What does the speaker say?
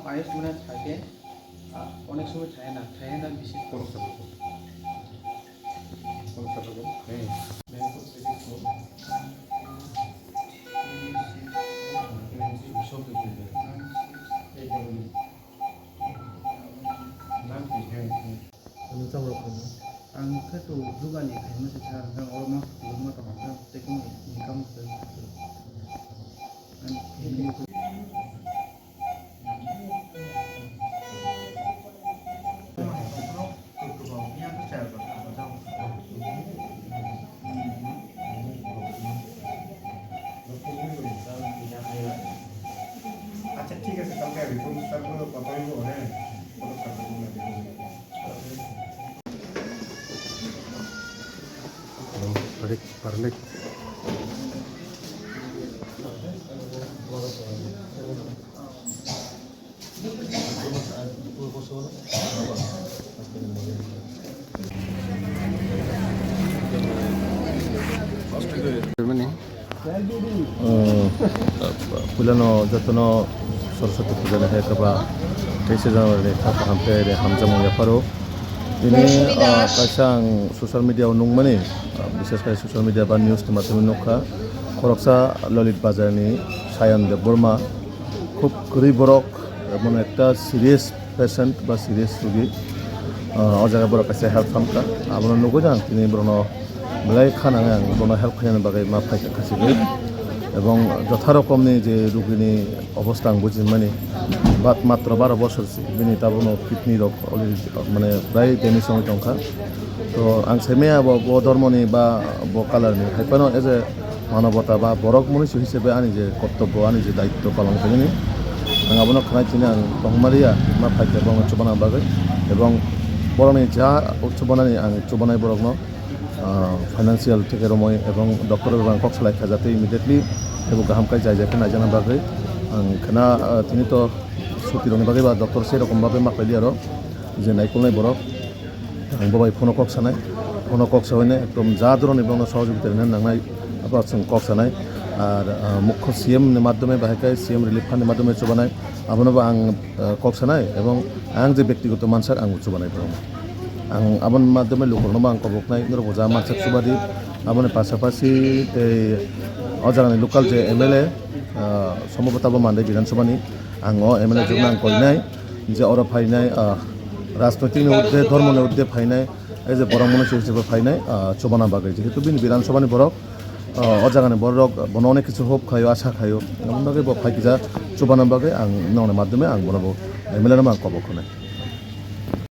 আয়ুষ্মানে থাকে অনেক সময় থাকে না বেশি ang kato juga ni kai masa cara kan orang mah belum tahu apa tekun income আচ্ছা ঠিক আছে কালকে রিপোর্ট স্টার্ট করে কথা হইব হ্যাঁ পারলে Pulano jatono Saraswati puja na hekaba 23 January thapa hampere hamjamung yaparo ini kasang social media nungmani বিশেষ করে সোশ্যাল মিডিয়া বা নিউজ মাধ্যমে নখা খরকসা ললিত বাজারনি সায়ন দেব বর্মা খুব গরিব বরক মানে একটা সিরিয়াস পেশেন্ট বা সিরিয়াস রোগী অজায়গা বড় কাছে হেল্প খামকা আপনার নগো যান তিনি বরণ বেলাই খানাঙে আं বরণ হেল্প খাইनो বাগै मा फायखा खासिबो এবং যথা রকমনি যে রোগীনি অবস্থা আं বুঝিমানি বাত মাত্র 12 বছরসি বিনি তাবনো কিডনি রোগ অলরেডি মানে প্রায় ডেমেজ হয়ে দंखा তো आं सेमेया बो धर्मनि बा बो कालारनि खायफानो एज ए मानवता बा बरक मनुष्य हिसाबै आंनि जे कर्तव्य आंनि जे दायित्व पालन खालामनि आं आबनो खानायथिनि आं तंमारिया मा फायखा बङ चुबाना बागै এবং বরনি যা উচ্চবনানি आं चुबानाय बरकनो फाइनान्शियल থেকে রময় এবং ডক্টরের বাং কক্সলাই খাজাতে ইমিডিয়েটলি এবং গাহামকাই যাইজাকে নাইজানা বাগৈ आं खाना তিনি তো ছুটি রনি বাগৈ বা ডক্টর সেরকম ভাবে মাখাইলি আর যে নাইকলনাই বরক आं बाबाय फन कक्सानाय एकदम जा धरन এবং সহযোগিতা নাंनाय আবার কক্সানাय আর মুখ্য সিএম नि মাধ্যমে বাহাইকাই সিএম রিলিফ ফান্ডनि মাধ্যমে চুবানাय আবনবা आं কক্সানাय এবং आं যে ব্যক্তিগত মানসার आं চুবানাय দङ आं आबन माध्यमे लुकरनोबा आं कबकनाय नरबो जा मानसा सुबादि आबनि पासापासि अजागानि लोकाल जे एमएलए समबताबो मानदै विधानसभानि आं एमएलए जों आं कइनाय जे अर फाइनाय राजनैतिक उद्दे धर्मनि उद्दे फाइनाय एज ए बरक मनुष्य हिसाबै फाइनाय चुबाना बागै जेहेतु बिनि विधानसभानि बरक अजागानि बरक बनो अनेक किछु होप खायो आशा खायो एमन बागै फाइकिजा चुबाना बागै आं नौनि माध्यमे आं बनाबो एमएलए मा कबकनाय